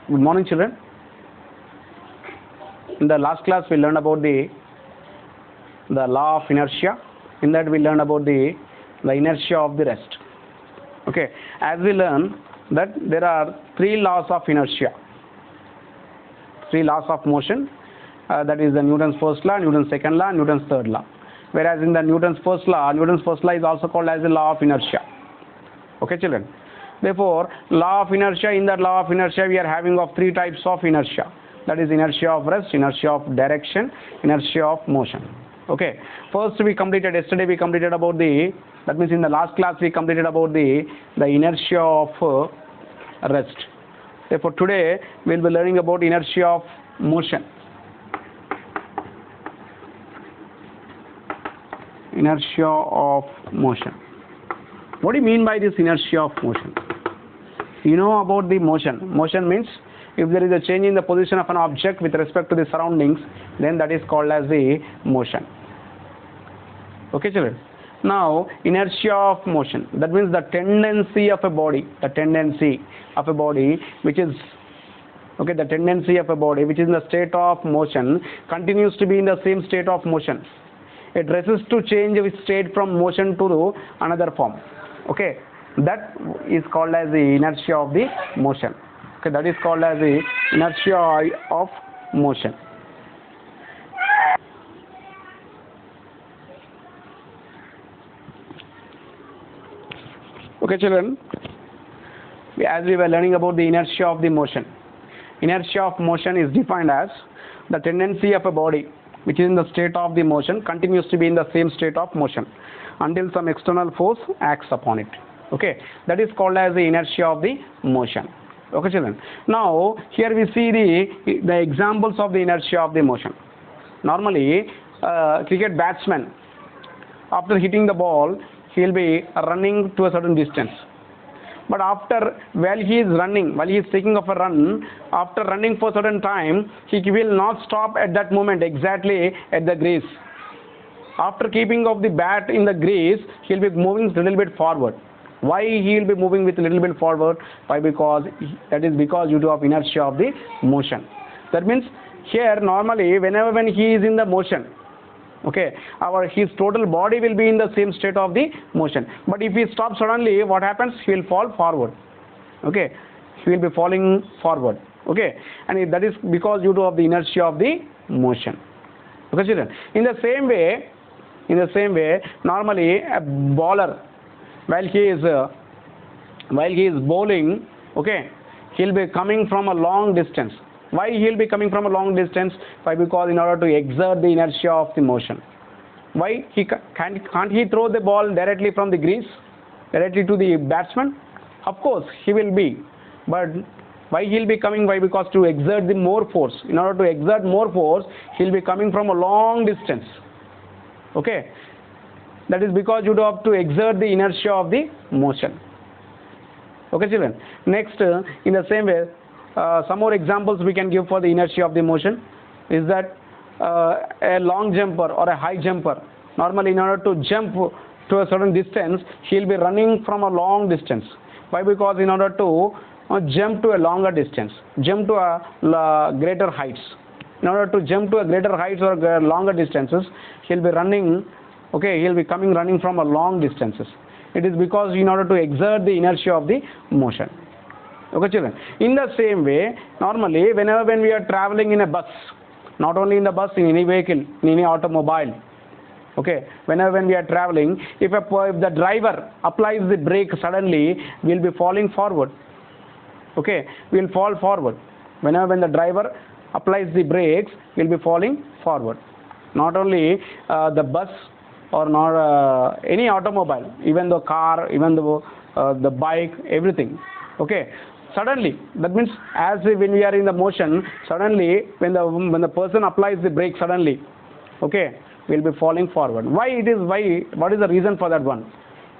Good morning, children. In the last class, we learned about the law of inertia. In that, we learned about the inertia of the rest. Okay, as we learn that there are three laws of inertia, three laws of motion. That is the Newton's first law, Newton's second law, Newton's third law. Whereas in the Newton's first law is also called as the law of inertia. Okay, children. Therefore, law of inertia, in that law of inertia, we are having of three types of inertia. That is inertia of rest, inertia of direction, inertia of motion. Okay. First, yesterday we completed about that means in the last class we completed about the inertia of rest. Therefore, today we will be learning about inertia of motion. Inertia of motion. What do you mean by this inertia of motion? You know about the motion. Motion means if there is a change in the position of an object with respect to the surroundings, then that is called as the motion. Okay, children. Now, inertia of motion. That means the tendency of a body. Which is in the state of motion continues to be in the same state of motion. It resists to change its state from motion to another form. Okay, that is called as the inertia of the motion. Okay, that is called as the inertia of motion. Okay, children, as we were learning about the inertia of the motion. Inertia of motion is defined as the tendency of a body which is in the state of the motion continues to be in the same state of motion until some external force acts upon it. Okay, that is called as the inertia of the motion. Okay, children. Now, here we see the examples of the inertia of the motion. Normally, cricket batsman, after hitting the ball, he will be running to a certain distance. But while he is taking off a run, after running for a certain time, he will not stop at that moment exactly at the crease. After keeping of the bat in the crease, he will be moving a little bit forward. Why he will be moving with a little bit forward? Why? Because that is because due to of inertia of the motion. That means here normally when he is in the motion, okay, his total body will be in the same state of the motion. But if he stops suddenly, what happens? He will fall forward. Okay, he will be falling forward. Okay, and that is because due to of the inertia of the motion. Okay, children. In the same way, normally a bowler, while he is bowling, okay, he'll be coming from a long distance. Why he'll be coming from a long distance? Why? Because in order to exert the inertia of the motion. Why? Can't he throw the ball directly from the crease, directly to the batsman? Of course, he will be. But why he'll be coming? Why? Because to exert the more force. In order to exert more force, he'll be coming from a long distance. Okay. That is because you have to exert the inertia of the motion. Okay, children. Next, in the same way, some more examples we can give for the inertia of the motion is that a long jumper or a high jumper, normally in order to jump to a certain distance, he'll be running from a long distance. Why? Because in order to jump to a longer distance, jump to a greater heights. In order to jump to a greater heights or longer distances, he'll be running. Okay, he'll be running from a long distances. It is because in order to exert the inertia of the motion. Okay, children. In the same way, normally when we are traveling in a bus, not only in the bus, in any vehicle, in any automobile. Okay, when we are traveling, if the driver applies the brake suddenly, we'll be falling forward. Okay, we'll fall forward. When the driver applies the brakes, we'll be falling forward. Not only the bus or not any automobile, even the car, even the bike, everything. Okay, suddenly, that means as when we are in the motion, suddenly when the person applies the brake suddenly, okay, we'll be falling forward. What is the reason for that one?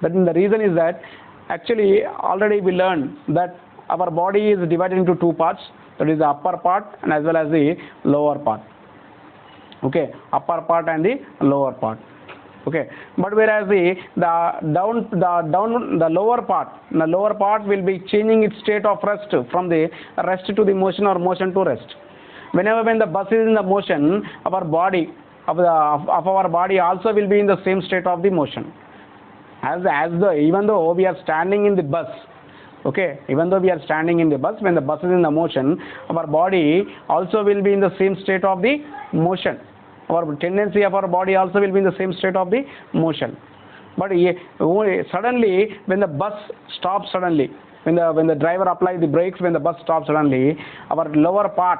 The reason is that actually already we learned that our body is divided into two parts, that is the upper part and as well as the lower part. Okay, upper part and the lower part. Okay, but whereas the lower part will be changing its state of rest from the rest to the motion or motion to rest. Whenever when the bus is in the motion, our body of our body also will be in the same state of the motion. Even though we are standing in the bus, okay, even though we are standing in the bus, when the bus is in the motion, our body also will be in the same state of the motion. Our tendency of our body also will be in the same state of the motion. But suddenly, when the bus stops suddenly, when the driver applies the brakes, when the bus stops suddenly, our lower part,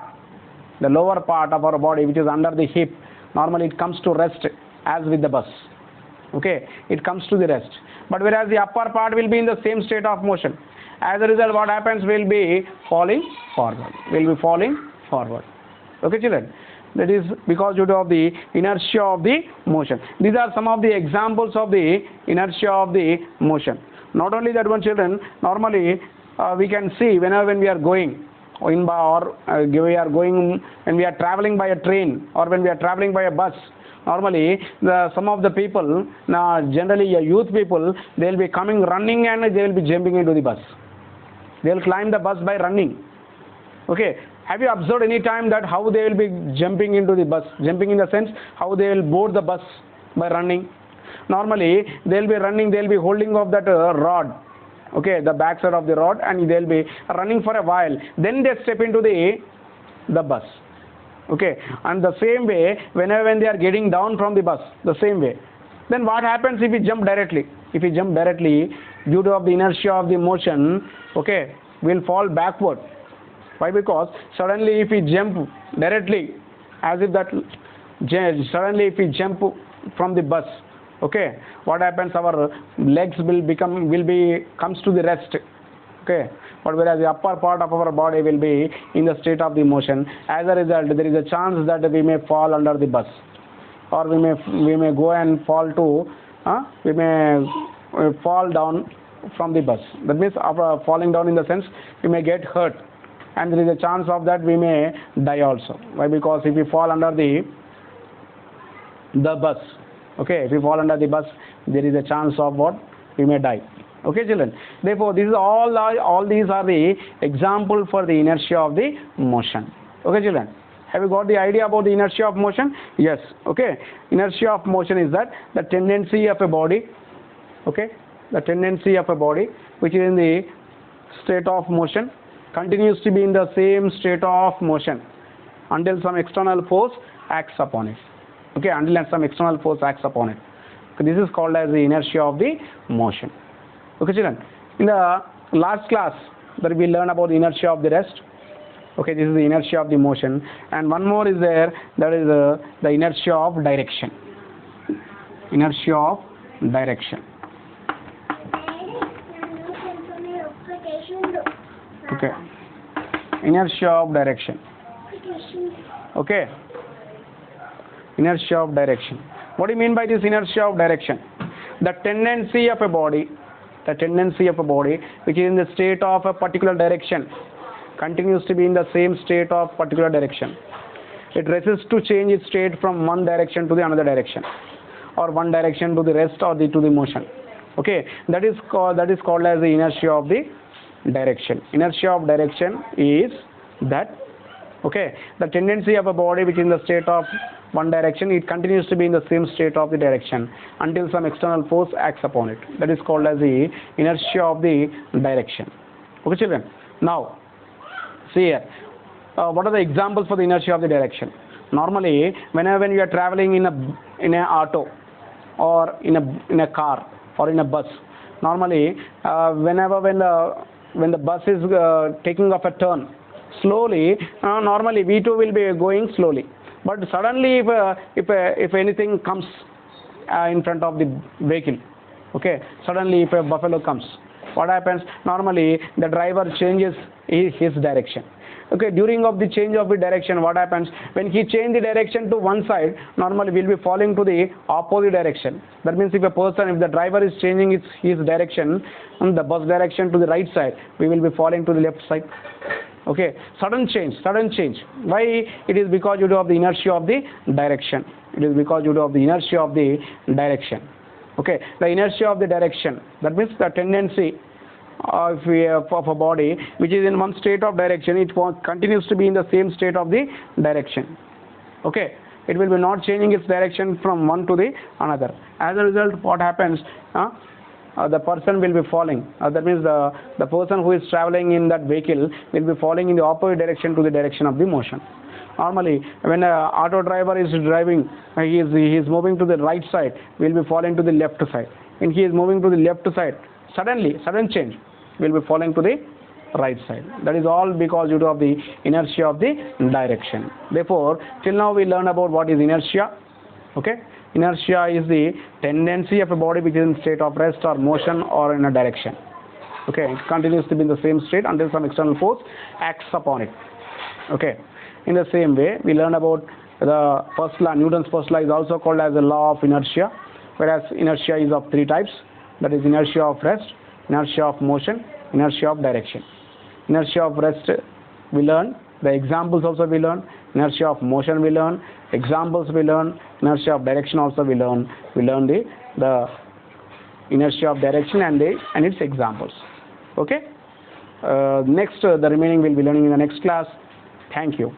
the lower part of our body, which is under the hip, normally it comes to rest as with the bus. Okay, it comes to the rest. But whereas the upper part will be in the same state of motion. As a result, what happens will be falling forward. Will be falling forward. Okay, children. That is because due to the inertia of the motion. These are some of the examples of the inertia of the motion. Not only that one, children, normally we can see whenever when we are going when we are traveling by a train or when we are traveling by a bus. Normally, some of the people, generally youth people, they will be coming running and they will be jumping into the bus. They will climb the bus by running. Okay. Have you observed any time that how they will be jumping into the bus? Jumping in the sense how they will board the bus by running. Normally, they will be running, they will be holding off that rod. Okay, the back side of the rod, and they will be running for a while. Then they step into the bus. Okay, and the same way, when they are getting down from the bus, the same way. Then what happens if we jump directly? If we jump directly, due to the inertia of the motion, okay, we will fall backward. Why? Because suddenly if we jump directly, as if that suddenly if we jump from the bus, okay, what happens? Our legs comes to the rest. Okay, but whereas the upper part of our body will be in the state of the motion. As a result, there is a chance that we may fall under the bus, or we may go and fall we may fall down from the bus. That means after falling down in the sense we may get hurt, and there is a chance of that we may die also. Why? Because if we fall under the bus, okay, if we fall under the bus, there is a chance of what? We may die. Okay, children. Therefore, this is all these are the example for the inertia of the motion. Okay, children. Have you got the idea about the inertia of motion? Yes. Okay. Inertia of motion is that the tendency of a body, okay, the tendency of a body which is in the state of motion continues to be in the same state of motion until some external force acts upon it. Okay, until some external force acts upon it. So this is called as the inertia of the motion. Okay, children. In the last class that we learned about the inertia of the rest. Okay, this is the inertia of the motion, and one more is there, that is the inertia of direction. Inertia of direction. Okay. Inertia of direction. Okay. Inertia of direction. What do you mean by this inertia of direction? The tendency of a body which is in the state of a particular direction continues to be in the same state of particular direction. It resists to change its state from one direction to the another direction, or one direction to the rest or to the motion. Okay, that is called as the inertia of the direction. Inertia of direction is that, okay, the tendency of a body which is in the state of one direction, it continues to be in the same state of the direction until some external force acts upon it. That is called as the inertia of the direction. Okay, children. Now, see here. What are the examples for the inertia of the direction? Normally, when you are traveling in an auto or in a car or in a bus, normally when the bus is taking off a turn slowly, normally we too will be going slowly. But suddenly, if anything comes in front of the vehicle, okay, suddenly if a buffalo comes, what happens? Normally, the driver changes his direction. Okay, during of the change of the direction, what happens? When he change the direction to one side, normally we'll be falling to the opposite direction. That means if the driver is changing his direction, the bus direction to the right side, we will be falling to the left side. Okay, sudden change. Why? It is because due to of the inertia of the direction. It is because due to of the inertia of the direction. Okay, the inertia of the direction. That means the tendency of a body which is in one state of direction, it continues to be in the same state of the direction. Okay, it will be not changing its direction from one to the another. As a result, what happens? The person will be falling. That means the person who is traveling in that vehicle will be falling in the opposite direction to the direction of the motion. Normally, when an auto driver is driving, he is moving to the right side, will be falling to the left side. When he is moving to the left side, sudden change, will be falling to the right side. That is all because due to of the inertia of the direction. Therefore, till now we learned about what is inertia. Okay, inertia is the tendency of a body which is in state of rest or motion or in a direction. Okay, it continues to be in the same state until some external force acts upon it. Okay, in the same way we learned about the first law. Newton's first law is also called as the law of inertia, whereas inertia is of three types. That is inertia of rest, inertia of motion, inertia of direction. Inertia of rest we learn, the examples also we learn. Inertia of motion we learn, examples we learn. Inertia of direction also we learn. We learn the inertia of direction and its examples. Okay, next the remaining we'll be learning in the next class. Thank you.